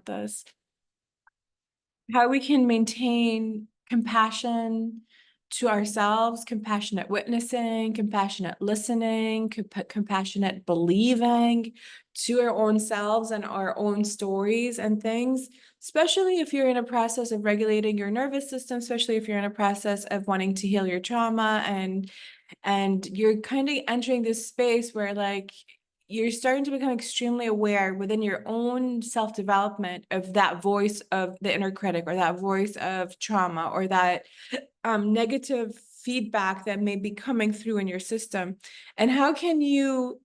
about this. How we can maintain compassion to ourselves, compassionate witnessing, compassionate listening, compassionate believing to our own selves and our own stories and things, especially if you're in a process of regulating your nervous system, especially if you're in a process of wanting to heal your trauma, and you're kind of entering this space where like you're starting to become extremely aware within your own self-development of that voice of the inner critic, or that voice of trauma, or that negative feedback that may be coming through in your system. And how can you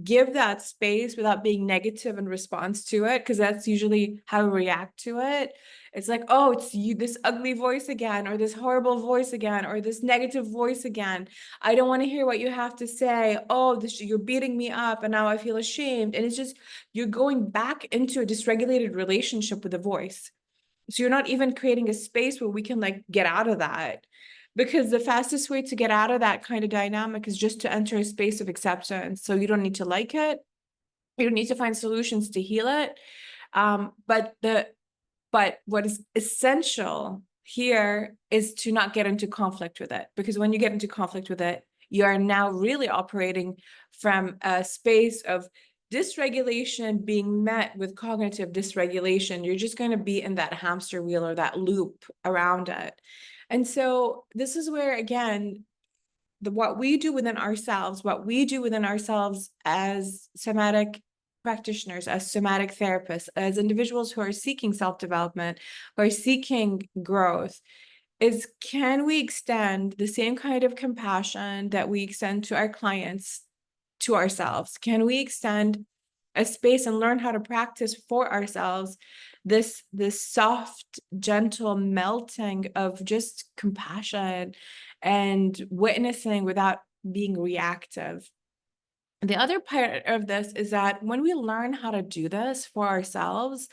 give that space without being negative in response to it? Because that's usually how we react to it. It's like, oh, it's you, this ugly voice again, or this horrible voice again, or this negative voice again. I don't want to hear what you have to say. Oh, you're beating me up, and now I feel ashamed. And it's just, you're going back into a dysregulated relationship with the voice. So you're not even creating a space where we can like get out of that. Because the fastest way to get out of that kind of dynamic is just to enter a space of acceptance. So you don't need to like it. You don't need to find solutions to heal it. But what is essential here is to not get into conflict with it. Because when you get into conflict with it, you are now really operating from a space of dysregulation being met with cognitive dysregulation. You're just going to be in that hamster wheel or that loop around it. And so this is where, again, what we do within ourselves as somatic practitioners, as somatic therapists, as individuals who are seeking self-development, who are seeking growth, is can we extend the same kind of compassion that we extend to our clients to ourselves? Can we extend a space and learn how to practice for ourselves this soft, gentle melting of just compassion and witnessing without being reactive? The other part of this is that when we learn how to do this for ourselves,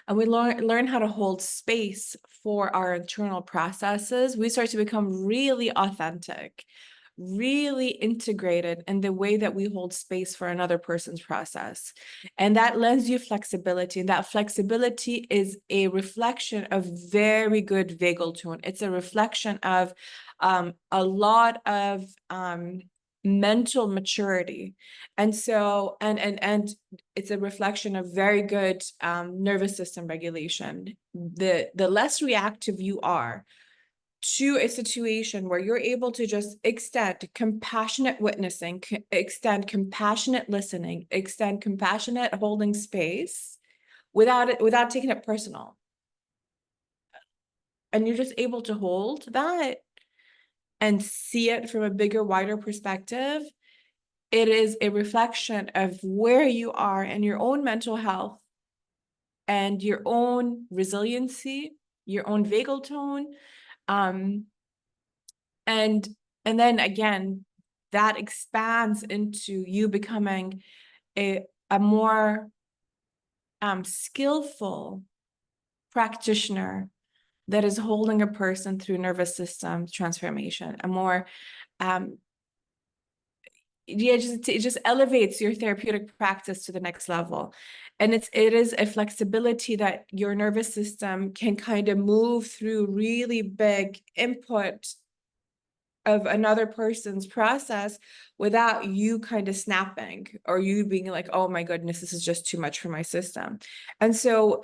and we learn how to hold space for our internal processes, we start to become really authentic, really integrated in the way that we hold space for another person's process. And that lends you flexibility. And that flexibility is a reflection of very good vagal tone. It's a reflection of a lot of mental maturity. And so, and it's a reflection of very good nervous system regulation. The less reactive you are to a situation where you're able to just extend compassionate witnessing, extend compassionate listening, extend compassionate holding space without taking it personal. And you're just able to hold that and see it from a bigger, wider perspective. It is a reflection of where you are in your own mental health and your own resiliency, your own vagal tone. And then again, that expands into you becoming a more skillful practitioner that is holding a person through nervous system transformation, a more it just elevates your therapeutic practice to the next level. And it is a flexibility that your nervous system can kind of move through really big input of another person's process without you kind of snapping, or you being like, oh my goodness, this is just too much for my system. And so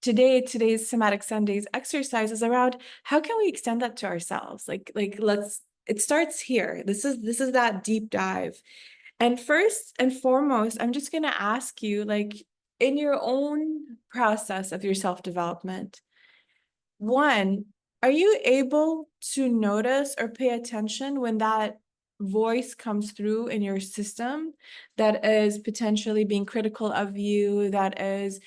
today's Somatic Sundays exercise is around how can we extend that to ourselves? It starts here. This is that deep dive. And first and foremost, I'm just going to ask you, like, in your own process of your self-development, one, are you able to notice or pay attention when that voice comes through in your system that is potentially being critical of you, that is,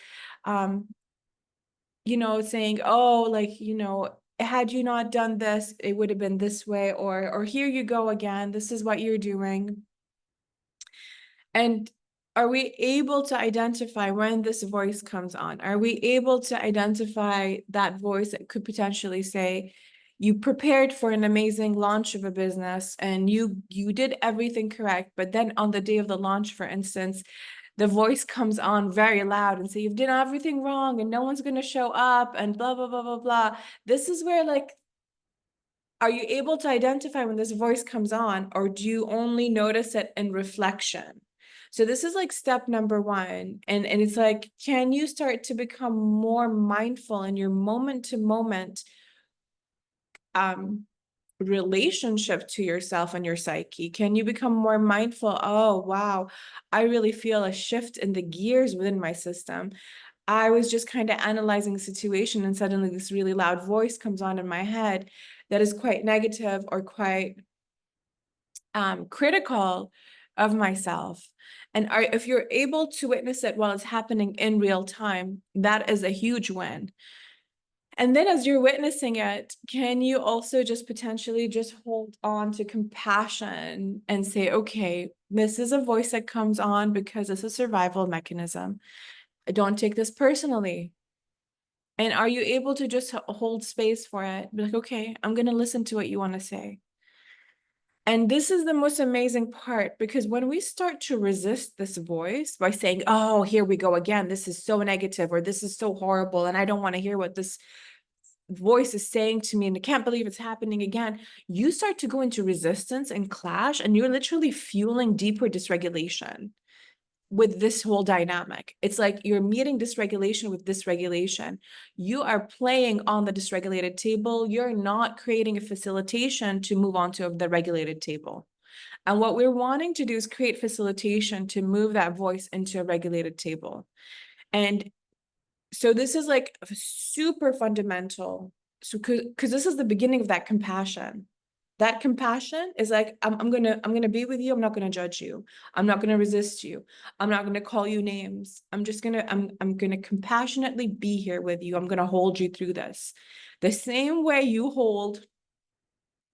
saying, oh, like, had you not done this, it would have been this way, or here you go again, this is what you're doing. And are we able to identify when this voice comes on? Are we able to identify that voice that could potentially say, you prepared for an amazing launch of a business and you did everything correct, but then on the day of the launch, for instance, the voice comes on very loud and say, you've done everything wrong and no one's going to show up and blah, blah, blah, blah, blah. This is where, like, are you able to identify when this voice comes on, or do you only notice it in reflection? So this is like step number one. And it's like, can you start to become more mindful in your moment to moment relationship to yourself and your psyche? Can you become more mindful? Oh, wow, I really feel a shift in the gears within my system. I was just kind of analyzing the situation, and suddenly this really loud voice comes on in my head that is quite negative or quite critical of myself. And if you're able to witness it while it's happening in real time, that is a huge win. And then as you're witnessing it, can you also just potentially just hold on to compassion and say, okay, this is a voice that comes on because it's a survival mechanism. I don't take this personally. And are you able to just hold space for it? Be like, okay, I'm going to listen to what you want to say. And this is the most amazing part, because when we start to resist this voice by saying, oh, here we go again, this is so negative, or this is so horrible, and I don't want to hear what this voice is saying to me, and I can't believe it's happening again, you start to go into resistance and clash, and you're literally fueling deeper dysregulation with this whole dynamic. It's like you're meeting dysregulation with dysregulation. You are playing on the dysregulated table. You're not creating a facilitation to move on to the regulated table. And what we're wanting to do is create facilitation to move that voice into a regulated table. And so this is like super fundamental. So because this is the beginning of that compassion. That compassion is like, I'm gonna be with you. I'm not gonna judge you. I'm not gonna resist you. I'm not gonna call you names. I'm gonna compassionately be here with you. I'm gonna hold you through this. The same way you hold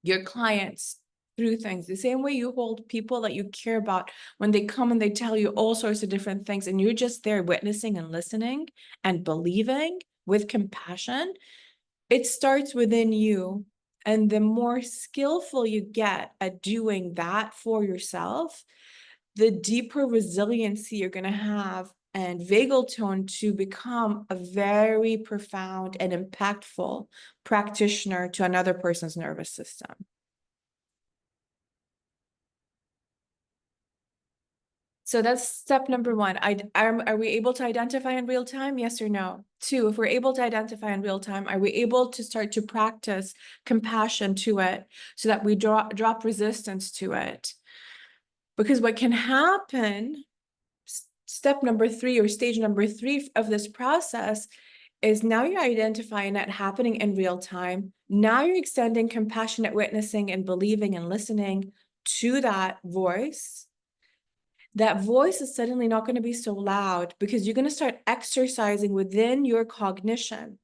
your clients through things, the same way you hold people that you care about when they come and they tell you all sorts of different things, and you're just there witnessing and listening and believing with compassion. It starts within you. And the more skillful you get at doing that for yourself, the deeper resiliency you're going to have and vagal tone to become a very profound and impactful practitioner to another person's nervous system. So that's step number one. Are we able to identify in real time? Yes or no? Two, if we're able to identify in real time, are we able to start to practice compassion to it so that we drop resistance to it? Because what can happen, step number three or stage number three of this process, is now you're identifying it happening in real time. Now you're extending compassionate witnessing and believing and listening to that voice. That voice is suddenly not going to be so loud, because you're going to start exercising within your cognition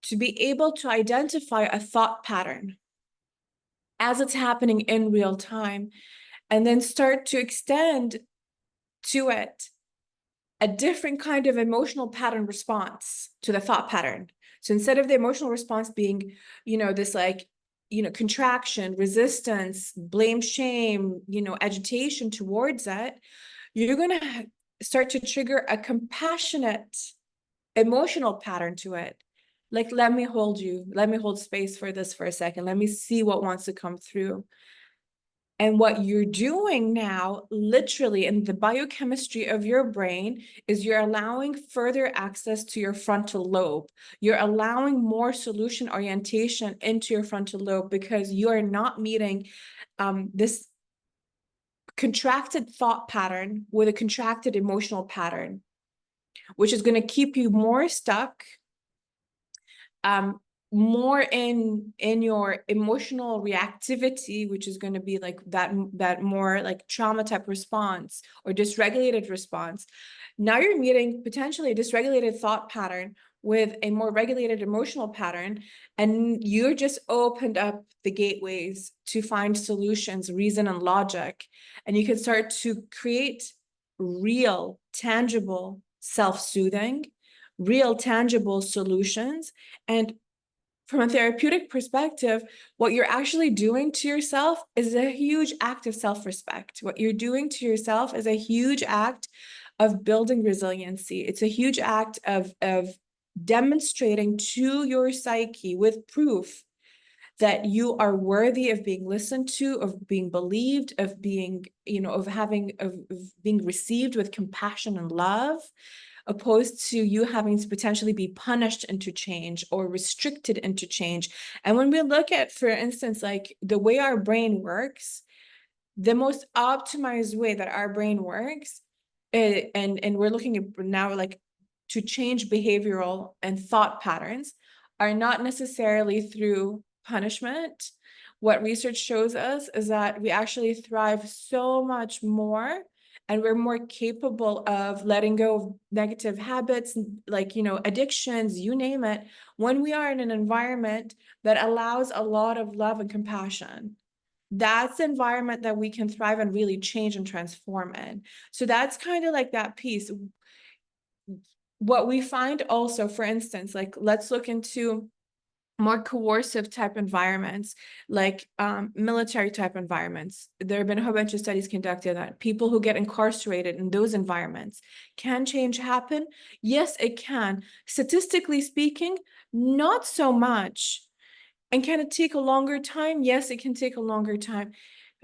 to be able to identify a thought pattern as it's happening in real time, and then start to extend to it a different kind of emotional pattern response to the thought pattern. So instead of the emotional response being, this like, contraction, resistance, blame, shame, agitation towards it, you're going to start to trigger a compassionate emotional pattern to it. Like, let me hold you. Let me hold space for this for a second. Let me see what wants to come through. And what you're doing now, literally in the biochemistry of your brain, is you're allowing further access to your frontal lobe. You're allowing more solution orientation into your frontal lobe, because you are not meeting this contracted thought pattern with a contracted emotional pattern, which is going to keep you more stuck, more in your emotional reactivity, which is going to be like that more like trauma type response or dysregulated response. Now you're meeting potentially a dysregulated thought pattern with a more regulated emotional pattern, and you're just opened up the gateways to find solutions, reason and logic, and you can start to create real, tangible self-soothing, real, tangible solutions. And from a therapeutic perspective, what you're actually doing to yourself is a huge act of self-respect. What you're doing to yourself is a huge act of building resiliency. It's a huge act of demonstrating to your psyche with proof that you are worthy of being listened to, of being believed, of being, of being received with compassion and love, opposed to you having to potentially be punished into change or restricted into change. And when we look at, for instance, like the way our brain works, the most optimized way that our brain works, and we're looking at now, like, to change behavioral and thought patterns, are not necessarily through punishment. What research shows us is that we actually thrive so much more, and we're more capable of letting go of negative habits, like, addictions, you name it, when we are in an environment that allows a lot of love and compassion. That's the environment that we can thrive and really change and transform in. So that's kind of like that piece. What we find also, for instance, like, let's look into more coercive type environments, like military type environments. There have been a whole bunch of studies conducted that people who get incarcerated in those environments, can change happen? Yes, it can. Statistically speaking, not so much. And can it take a longer time? Yes, it can take a longer time.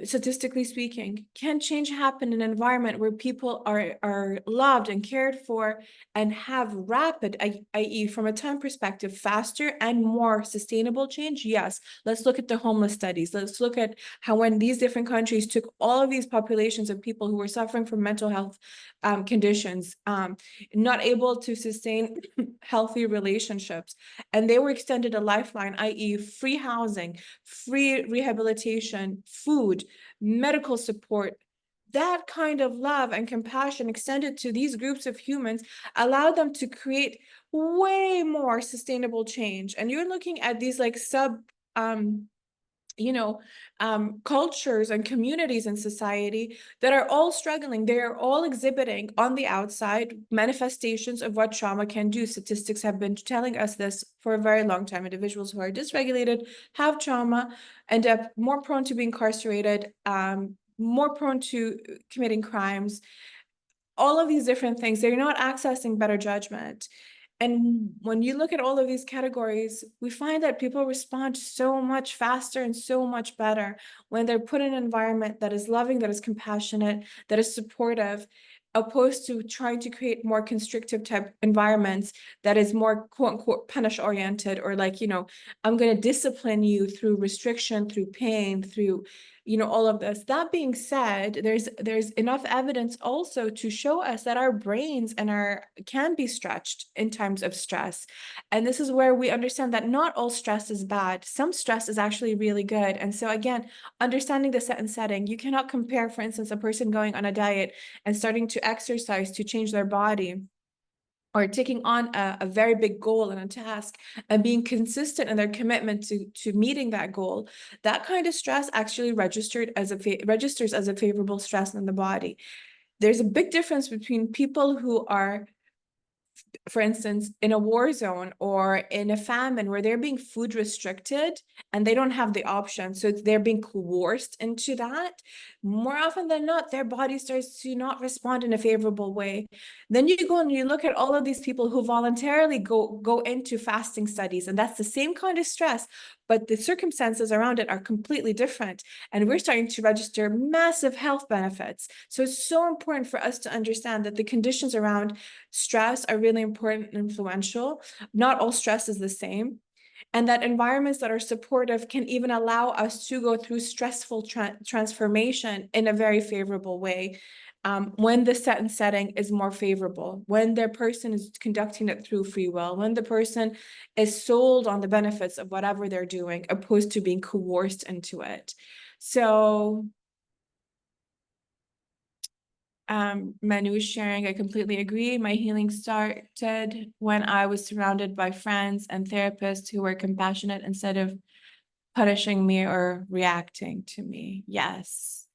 Statistically speaking, can change happen in an environment where people are loved and cared for and have rapid, i.e. from a time perspective, faster and more sustainable change? Yes. Let's look at the homeless studies. Let's look at how, when these different countries took all of these populations of people who were suffering from mental health conditions, not able to sustain healthy relationships, and they were extended a lifeline, i.e. free housing, free rehabilitation, food, medical support. That kind of love and compassion extended to these groups of humans allowed them to create way more sustainable change. And you're looking at these like cultures and communities in society that are all struggling. They are all exhibiting on the outside manifestations of what trauma can do. Statistics have been telling us this for a very long time. Individuals who are dysregulated, have trauma, end up more prone to being incarcerated, more prone to committing crimes, all of these different things. They're not accessing better judgment. And when you look at all of these categories, we find that people respond so much faster and so much better when they're put in an environment that is loving, that is compassionate, that is supportive, opposed to trying to create more constrictive type environments that is more quote unquote punish oriented, or like, I'm going to discipline you through restriction, through pain, through all of this. That being said, there's enough evidence also to show us that our brains can be stretched in times of stress. And this is where we understand that not all stress is bad. Some stress is actually really good. And so again, understanding the set and setting, you cannot compare, for instance, a person going on a diet and starting to exercise to change their body, or taking on a very big goal and a task and being consistent in their commitment to meeting that goal. That kind of stress actually registers as a favorable stress in the body. There's a big difference between people who are, for instance, in a war zone or in a famine where they're being food restricted and they don't have the option. So they're being coerced into that. More often than not, their body starts to not respond in a favorable way. Then you go and you look at all of these people who voluntarily go into fasting studies, and that's the same kind of stress, but the circumstances around it are completely different. And we're starting to register massive health benefits. So it's so important for us to understand that the conditions around stress are really important and influential. Not all stress is the same. And that environments that are supportive can even allow us to go through stressful transformation in a very favorable way. When the set and setting is more favorable, when the person is conducting it through free will, when the person is sold on the benefits of whatever they're doing, opposed to being coerced into it. So Manu is sharing, I completely agree. My healing started when I was surrounded by friends and therapists who were compassionate instead of punishing me or reacting to me. Yes.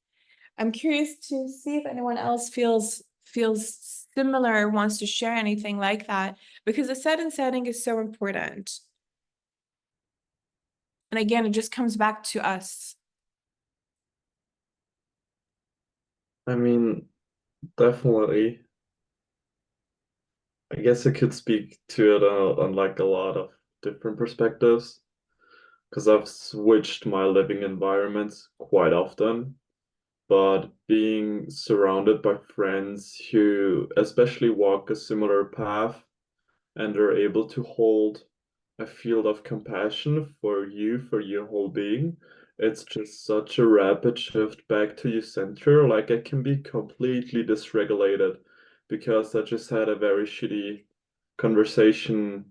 I'm curious to see if anyone else feels similar or wants to share anything like that, because the set and setting is so important. And again, it just comes back to us. I mean, definitely. I guess I could speak to it on like a lot of different perspectives because I've switched my living environments quite often. But being surrounded by friends who especially walk a similar path and are able to hold a field of compassion for your whole being, it's just such a rapid shift back to your center. Like I can be completely dysregulated because I just had a very shitty conversation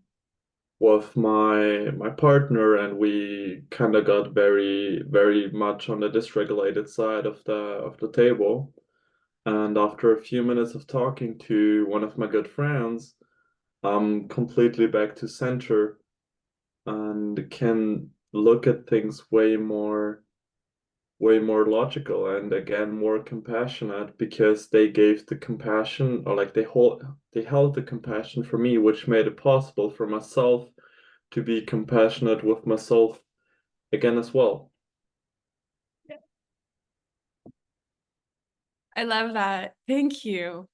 with my partner, and we kind of got very much on the dysregulated side of the table. And after a few minutes of talking to one of my good friends, I'm completely back to center and can look at things way more logical and again more compassionate because they gave the compassion, or like they held the compassion for me, which made it possible for myself to be compassionate with myself again as well. I love that. Thank you.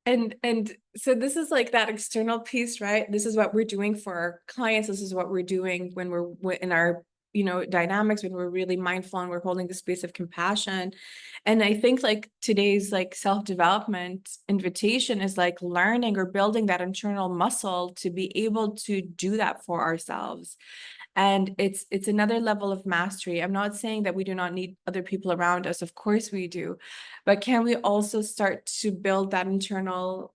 And so this is like that external piece, right? This is what we're doing for our clients. This is what we're doing when we're in our, dynamics, when we're really mindful and we're holding the space of compassion. And I think like today's like self-development invitation is like learning or building that internal muscle to be able to do that for ourselves. And it's another level of mastery. I'm not saying that we do not need other people around us. Of course we do. But can we also start to build that internal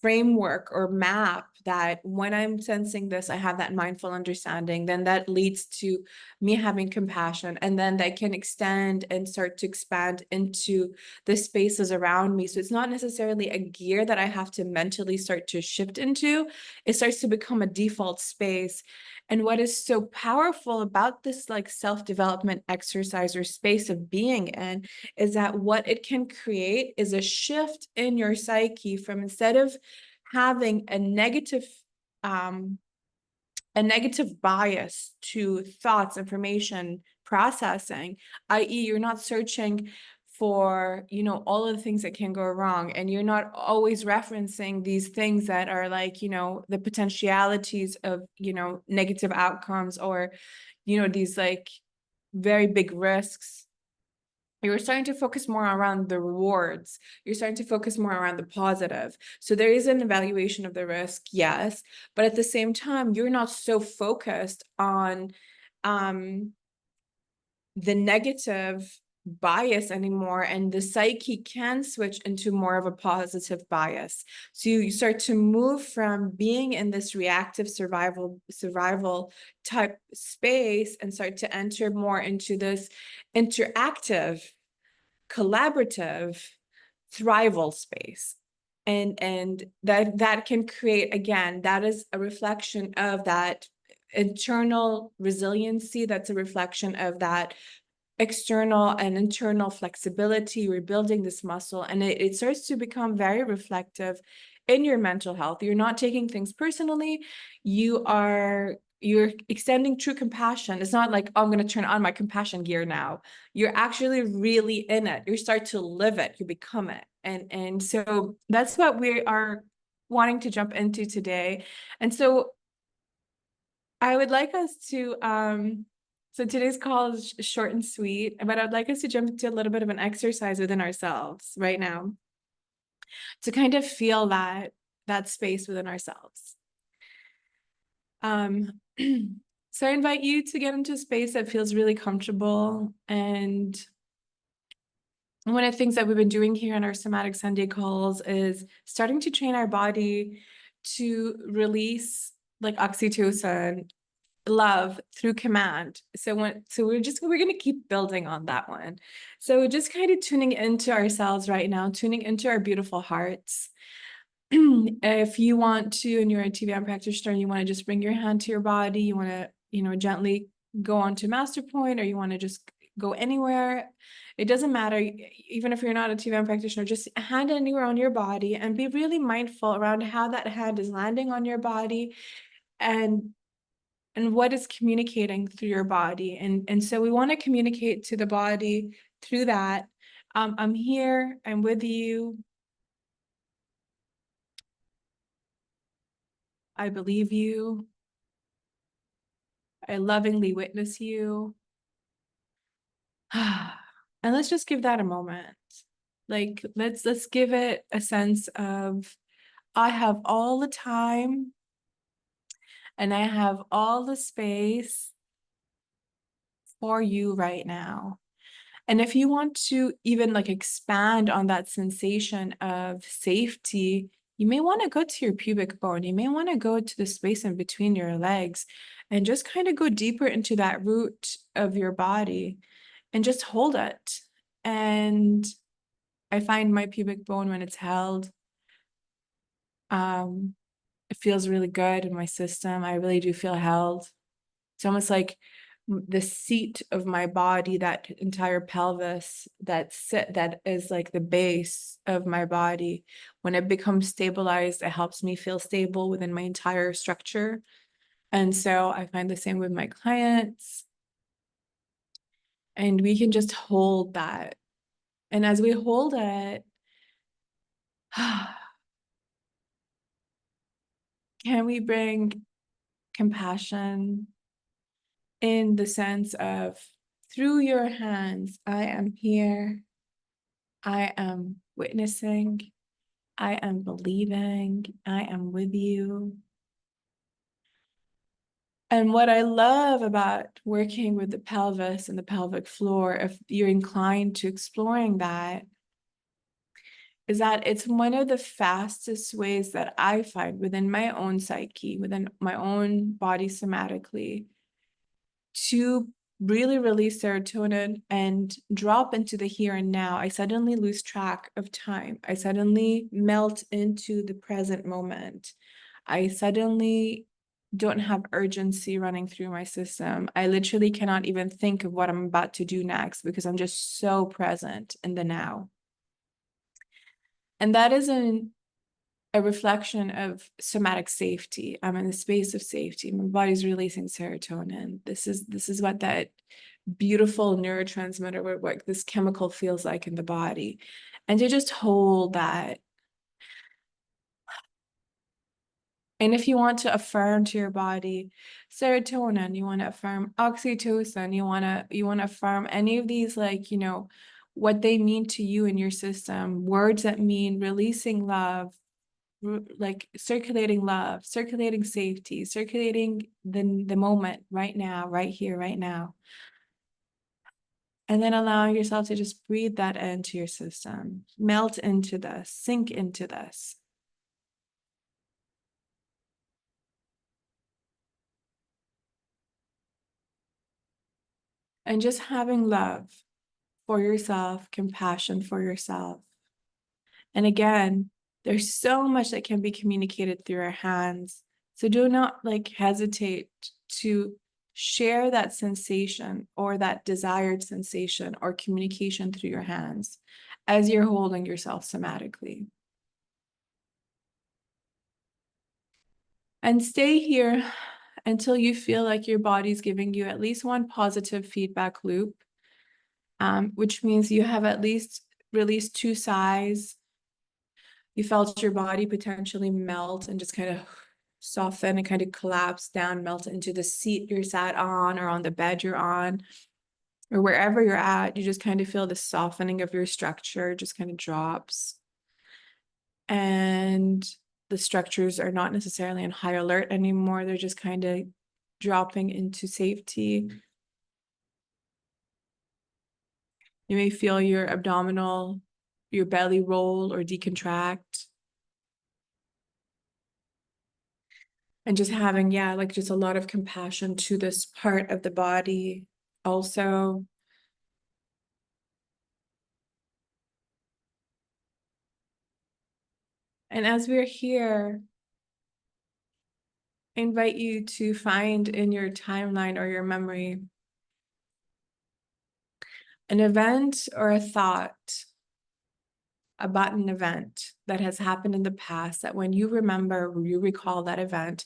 framework or map that when I'm sensing this, I have that mindful understanding, then that leads to me having compassion. And then that can extend and start to expand into the spaces around me. So it's not necessarily a gear that I have to mentally start to shift into. It starts to become a default space. And what is so powerful about this like self-development exercise or space of being in is that what it can create is a shift in your psyche from, instead of having um, a negative bias to thoughts, information processing, i.e., you're not searching for, all of the things that can go wrong. And you're not always referencing these things that are like, the potentialities of, negative outcomes or, these like very big risks. You're starting to focus more around the rewards. You're starting to focus more around the positive. So there is an evaluation of the risk, yes, but at the same time, you're not so focused on the negative bias anymore, and the psyche can switch into more of a positive bias. So you start to move from being in this reactive survival type space and start to enter more into this interactive, collaborative, thrival space. And that can create, again, that is a reflection of that internal resiliency. That's a reflection of that external and internal flexibility. We're building this muscle, and it starts to become very reflective in your mental health. You're not taking things personally. You're extending true compassion. It's not like, oh, I'm going to turn on my compassion gear now. You're actually really in it. You start to live it. You become it. And so that's what we are wanting to jump into today. And so I would like us to so today's call is short and sweet, but I'd like us to jump into a little bit of an exercise within ourselves right now to kind of feel that space within ourselves. So I invite you to get into a space that feels really comfortable. And one of the things that we've been doing here on our Somatic Sunday calls is starting to train our body to release like oxytocin, love through command. So we're going to keep building on that one. So just kind of tuning into ourselves right now, tuning into our beautiful hearts. If you want to, and you're a TVM practitioner, you want to just bring your hand to your body, you want to, gently go on to master point, or you want to just go anywhere. It doesn't matter. Even if you're not a TVM practitioner, just hand anywhere on your body and be really mindful around how that hand is landing on your body. And and what is communicating through your body. And so we want to communicate to the body through that. I'm here, I'm with you. I believe you. I lovingly witness you. And let's just give that a moment. Like, let's give it a sense of, I have all the time and I have all the space for you right now. And if you want to even like expand on that sensation of safety, you may want to go to your pubic bone. You may want to go to the space in between your legs and just kind of go deeper into that root of your body and just hold it. And I find my pubic bone, when it's held, it feels really good in my system. I really do feel held. It's almost like the seat of my body, that entire pelvis that is like the base of my body. When it becomes stabilized, it helps me feel stable within my entire structure. And so I find the same with my clients. And we can just hold that. And as we hold it, can we bring compassion in the sense of, through your hands, I am here, I am witnessing, I am believing, I am with you. And what I love about working with the pelvis and the pelvic floor, if you're inclined to exploring that, is that it's one of the fastest ways that I find within my own psyche, within my own body somatically, to really release serotonin and drop into the here and now. I suddenly lose track of time. I suddenly melt into the present moment. I suddenly don't have urgency running through my system. I literally cannot even think of what I'm about to do next because I'm just so present in the now. And that is a reflection of somatic safety. I'm in a space of safety. My body's releasing serotonin. This is what that beautiful neurotransmitter, what this chemical feels like in the body. And to just hold that. And if you want to affirm to your body serotonin, you want to affirm oxytocin, you want to affirm any of these, like, what they mean to you in your system, words that mean releasing love, like circulating love, circulating safety, circulating the moment right now, right here, right now. And then allowing yourself to just breathe that into your system, melt into this, sink into this. And just having love for yourself, compassion for yourself. And again, there's so much that can be communicated through our hands. So do not hesitate to share that sensation or that desired sensation or communication through your hands as you're holding yourself somatically. And stay here until you feel like your body's giving you at least one positive feedback loop, which means you have at least released 2 sighs. You felt your body potentially melt and just kind of soften and kind of collapse down, melt into the seat you're sat on or on the bed you're on, or wherever you're at. You just kind of feel the softening of your structure just kind of drops. And the structures are not necessarily on high alert anymore. They're just kind of dropping into safety. You may feel your abdominal, your belly roll or decontract. And just having, just a lot of compassion to this part of the body also. And as we're here, I invite you to find in your timeline or your memory an event or a thought about an event that has happened in the past, that when you remember, you recall that event,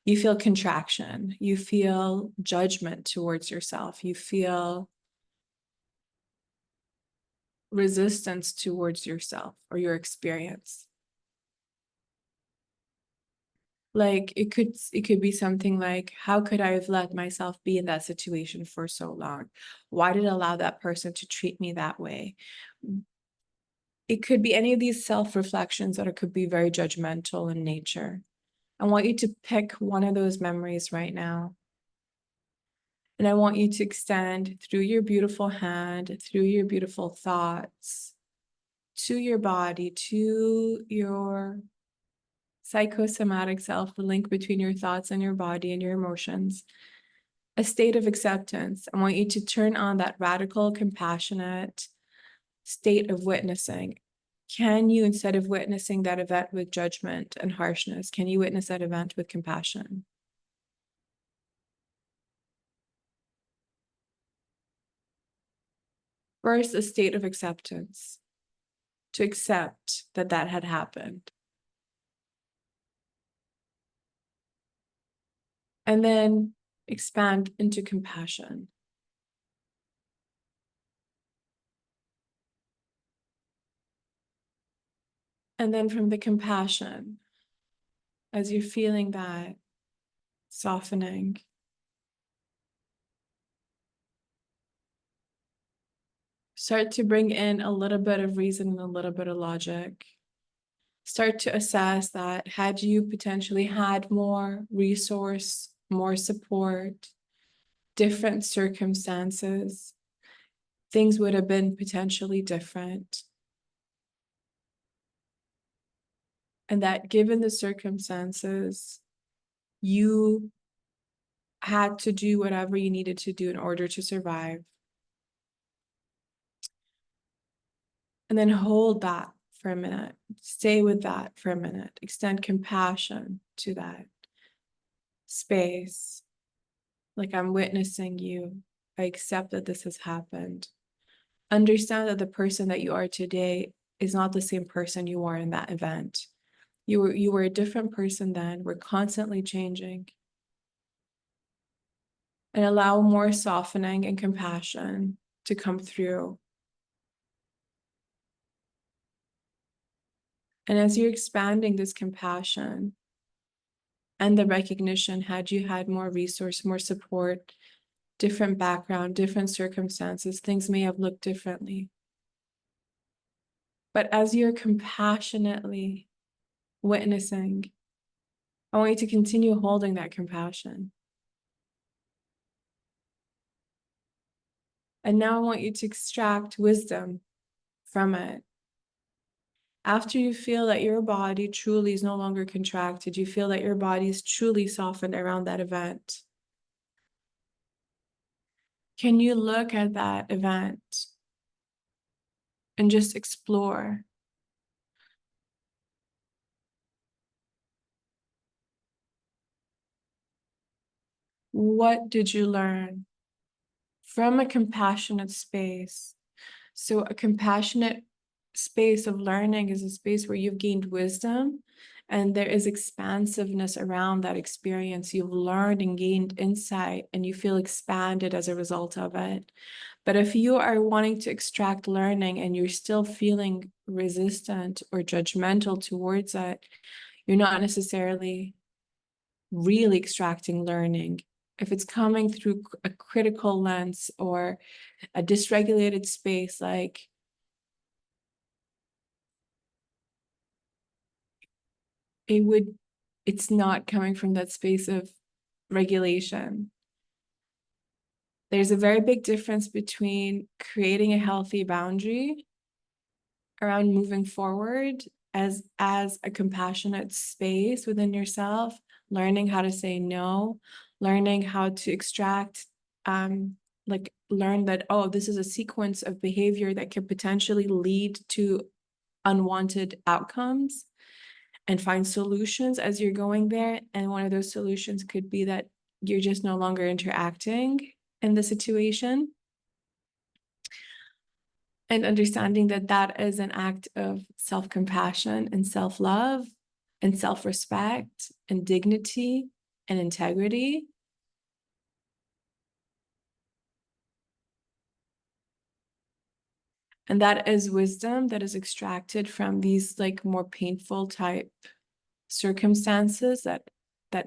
You feel contraction, you feel judgment towards yourself, you feel resistance towards yourself or your experience. Like it could be something like, how could I have let myself be in that situation for so long? Why did I allow that person to treat me that way? It could be any of these self-reflections that could be very judgmental in nature. I want you to pick one of those memories right now. And I want you to extend through your beautiful hand, through your beautiful thoughts, to your body, to your psychosomatic self, the link between your thoughts and your body and your emotions, a state of acceptance. I want you to turn on that radical, compassionate state of witnessing. Can you, instead of witnessing that event with judgment and harshness, can you witness that event with compassion? First, a state of acceptance, to accept that that had happened. And then expand into compassion. And then from the compassion, as you're feeling that softening, start to bring in a little bit of reason and a little bit of logic. Start to assess that had you potentially had more resource, more support, different circumstances, things would have been potentially different. And that given the circumstances, you had to do whatever you needed to do in order to survive. And then hold that for a minute. Stay with that for a minute. Extend compassion to that space. Like, I'm witnessing you. I accept that this has happened. Understand that the person that you are today is not the same person you are in that event. You were a different person then. We're constantly changing. And allow more softening and compassion to come through. And as you're expanding this compassion and the recognition, had you had more resource, more support, different background, different circumstances, things may have looked differently. But as you're compassionately witnessing, I want you to continue holding that compassion. And now I want you to extract wisdom from it. After you feel that your body truly is no longer contracted, you feel that your body is truly softened around that event. Can you look at that event and just explore? What did you learn from a compassionate space? So a compassionate space of learning is a space where you've gained wisdom and there is expansiveness around that experience. You've learned and gained insight and you feel expanded as a result of it. But if you are wanting to extract learning and you're still feeling resistant or judgmental towards it, you're not necessarily really extracting learning. If it's coming through a critical lens or a dysregulated space, like it's not coming from that space of regulation. There's a very big difference between creating a healthy boundary around moving forward as a compassionate space within yourself, learning how to say no, learning how to extract, like learn that, oh, this is a sequence of behavior that can potentially lead to unwanted outcomes, and find solutions as you're going there. And one of those solutions could be that you're just no longer interacting in the situation. And understanding that that is an act of self-compassion and self-love and self-respect and dignity. and integrity. And that is wisdom that is extracted from these like more painful type circumstances that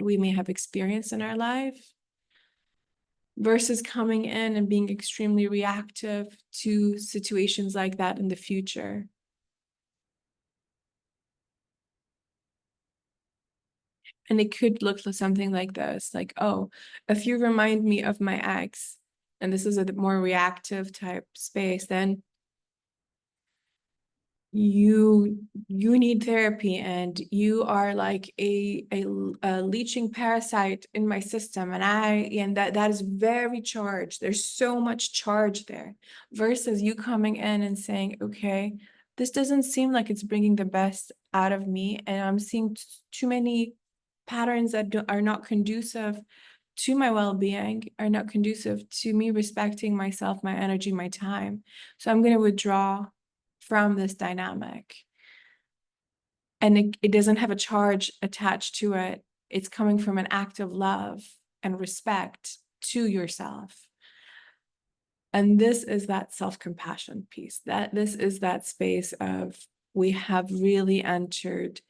we may have experienced in our life, versus coming in and being extremely reactive to situations like that in the future. And it could look like something like this, like, oh, if you remind me of my ex, and this is a more reactive type space, then you need therapy, and you are like a leeching parasite in my system, and that is very charged. There's so much charge there, versus you coming in and saying, okay, this doesn't seem like it's bringing the best out of me, and I'm seeing too many patterns that are not conducive to my well-being, are not conducive to me respecting myself, my energy, my time. So I'm going to withdraw from this dynamic. And it doesn't have a charge attached to it. It's coming from an act of love and respect to yourself. And this is that self-compassion piece. This is that space of, we have really entered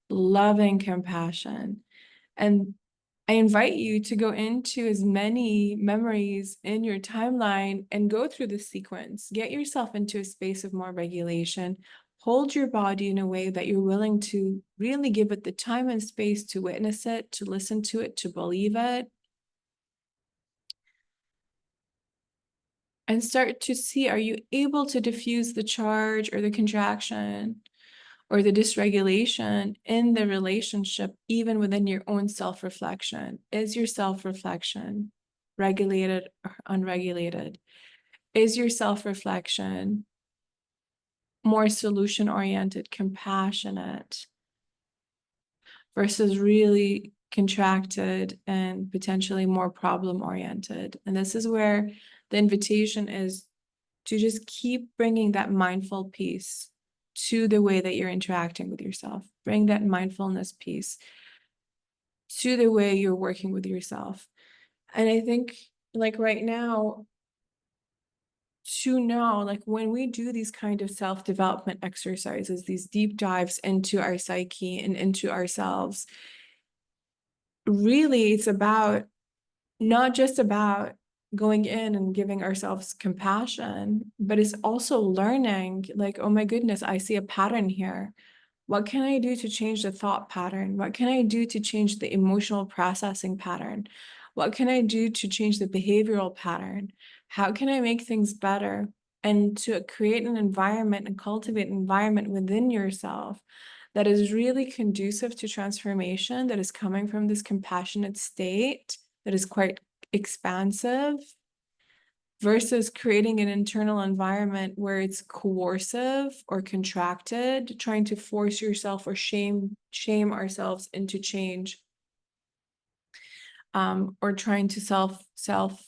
loving compassion. And I invite you to go into as many memories in your timeline and go through the sequence. Get yourself into a space of more regulation. Hold your body in a way that you're willing to really give it the time and space to witness it, to listen to it, to believe it. And start to see, are you able to diffuse the charge or the contraction or the dysregulation in the relationship, even within your own self-reflection? Is your self-reflection regulated or unregulated? Is your self-reflection more solution-oriented, compassionate, versus really contracted and potentially more problem-oriented? And this is where the invitation is to just keep bringing that mindful piece to the way that you're interacting with yourself. Bring that mindfulness piece to the way you're working with yourself. And I think like right now, to know, like when we do these kind of self-development exercises, these deep dives into our psyche and into ourselves, really it's about not just about going in and giving ourselves compassion, but it's also learning, like, oh my goodness, I see a pattern here. What can I do to change the thought pattern? What can I do to change the emotional processing pattern? What can I do to change the behavioral pattern? How can I make things better? And to create an environment and cultivate an environment within yourself that is really conducive to transformation, that is coming from this compassionate state, that is quite expansive, versus creating an internal environment where it's coercive or contracted, trying to force yourself or shame ourselves into change, or trying to self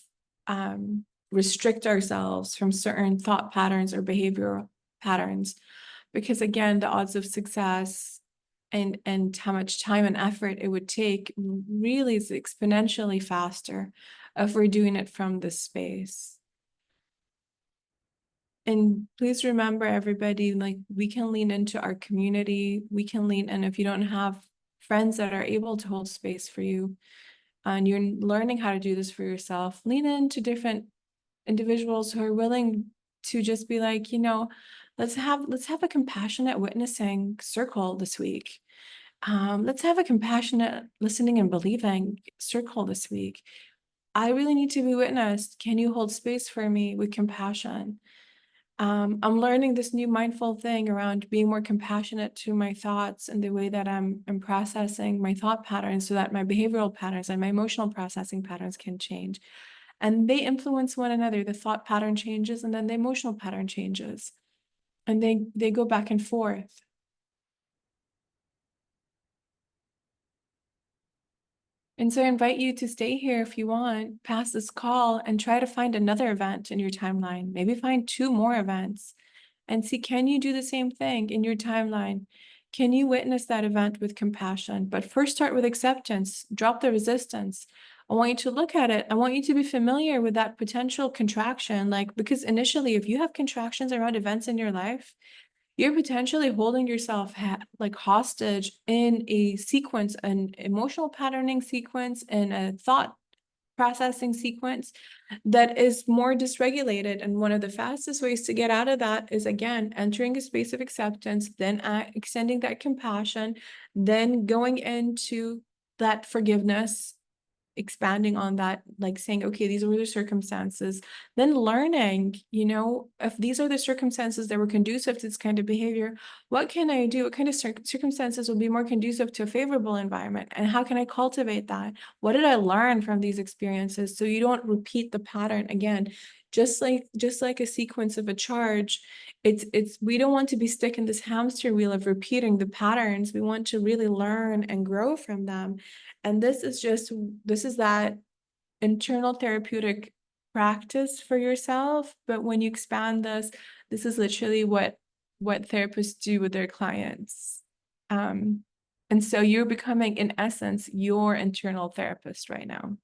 restrict ourselves from certain thought patterns or behavioral patterns. Because again, the odds of success and how much time and effort it would take really is exponentially faster if we're doing it from this space. And please remember, everybody, like, we can lean into our community. We can lean in. If you don't have friends that are able to hold space for you, and you're learning how to do this for yourself, lean into different individuals who are willing to just be like, you know, let's have a compassionate witnessing circle this week. Let's have a compassionate listening and believing circle this week. I really need to be witnessed. Can you hold space for me with compassion? I'm learning this new mindful thing around being more compassionate to my thoughts and the way that I'm processing my thought patterns, so that my behavioral patterns and my emotional processing patterns can change. And they influence one another. The thought pattern changes and then the emotional pattern changes. And they go back and forth. And so I invite you to stay here if you want, past this call, and try to find another event in your timeline. Maybe find 2 more events and see, can you do the same thing in your timeline? Can you witness that event with compassion? But first start with acceptance, drop the resistance. I want you to look at it. I want you to be familiar with that potential contraction, like, because initially, if you have contractions around events in your life, you're potentially holding yourself like hostage in a sequence, an emotional patterning sequence, and a thought processing sequence that is more dysregulated. And one of the fastest ways to get out of that is, again, entering a space of acceptance, then extending that compassion, then going into that forgiveness, expanding on that, like saying, okay, these were the circumstances, then learning, if these are the circumstances that were conducive to this kind of behavior, what can I do? What kind of circumstances will be more conducive to a favorable environment? And how can I cultivate that? What did I learn from these experiences? So you don't repeat the pattern again. Just like a sequence of a charge, we don't want to be stuck in this hamster wheel of repeating the patterns. We want to really learn and grow from them. And this is that internal therapeutic practice for yourself. But when you expand this is literally what therapists do with their clients. And so you're becoming, in essence, your internal therapist right now.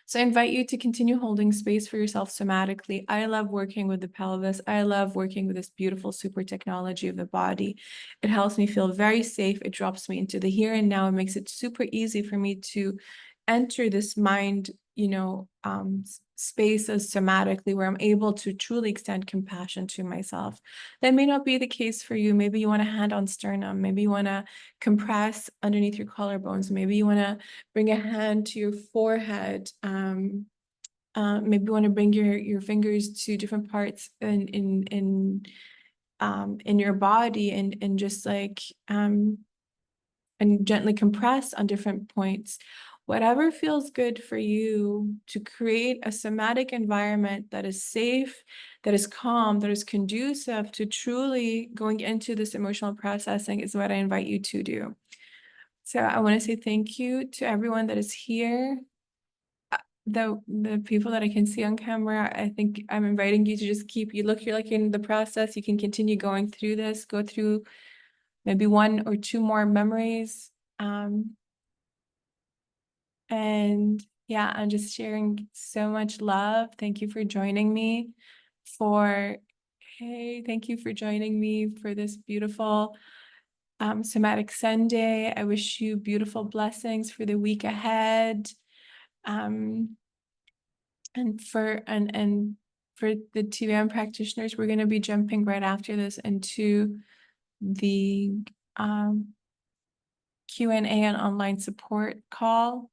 So I invite you to continue holding space for yourself somatically. I love working with the pelvis. I love working with this beautiful super technology of the body. It helps me feel very safe. It drops me into the here and now. It makes it super easy for me to enter this mind, space as somatically, where I'm able to truly extend compassion to myself. That may not be the case for you. Maybe you want a hand on sternum. Maybe you want to compress underneath your collarbones. Maybe you want to bring a hand to your forehead. Maybe you want to bring your fingers to different parts in your body, and just like and gently compress on different points. Whatever feels good for you, to create a somatic environment that is safe, that is calm, that is conducive to truly going into this emotional processing, is what I invite you to do. So I want to say thank you to everyone that is here. The people that I can see on camera, I think I'm inviting you to just you're like in the process. You can continue going through this, go through maybe one or two more memories. And yeah, I'm just sharing so much love. Thank you for joining me thank you for joining me for this beautiful Somatic Sunday. I wish you beautiful blessings for the week ahead. And for the TVM practitioners, we're going to be jumping right after this into the Q&A and online support call.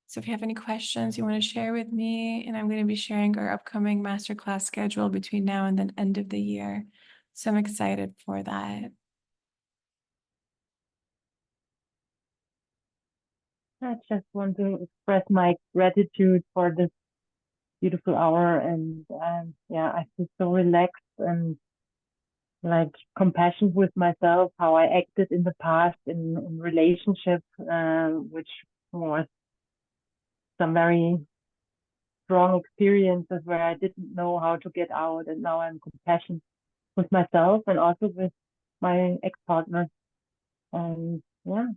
So if you have any questions you want to share with me, and I'm going to be sharing our upcoming masterclass schedule between now and the end of the year. So I'm excited for that. I just want to express my gratitude for this beautiful hour, and yeah, I feel so relaxed and like compassion with myself, how I acted in the past in relationship, which was some very strong experiences where I didn't know how to get out, and now I'm compassionate with myself and also with my ex-partner. And yeah,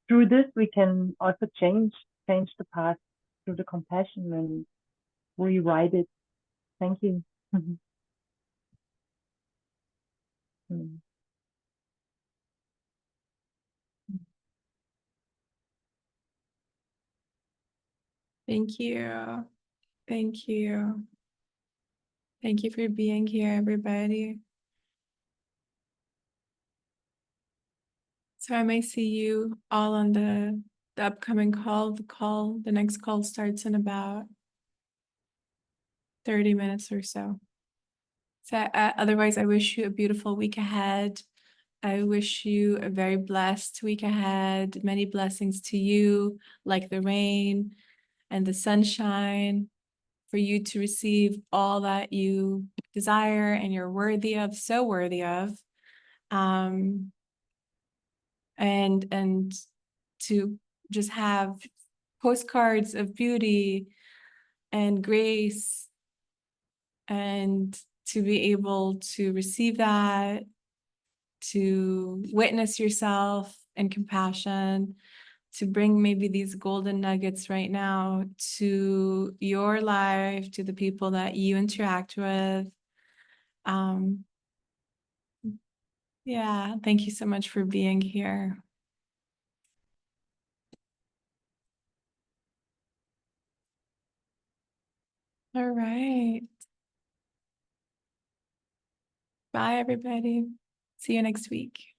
through this we can also change the past through the compassion and rewrite it. Thank you. Thank you. Thank you. Thank you for being here, everybody. So I may see you all on the upcoming call. The next call starts in about 30 minutes or so. So otherwise, I wish you a beautiful week ahead. I wish you a very blessed week ahead. Many blessings to you, like the rain and the sunshine, for you to receive all that you desire and you're worthy of, so worthy of. And to just have postcards of beauty and grace, and to be able to receive that to witness yourself and compassion, to bring maybe these golden nuggets right now to your life, to the people that you interact with. Yeah, thank you so much for being here. All right. Bye, everybody. See you next week.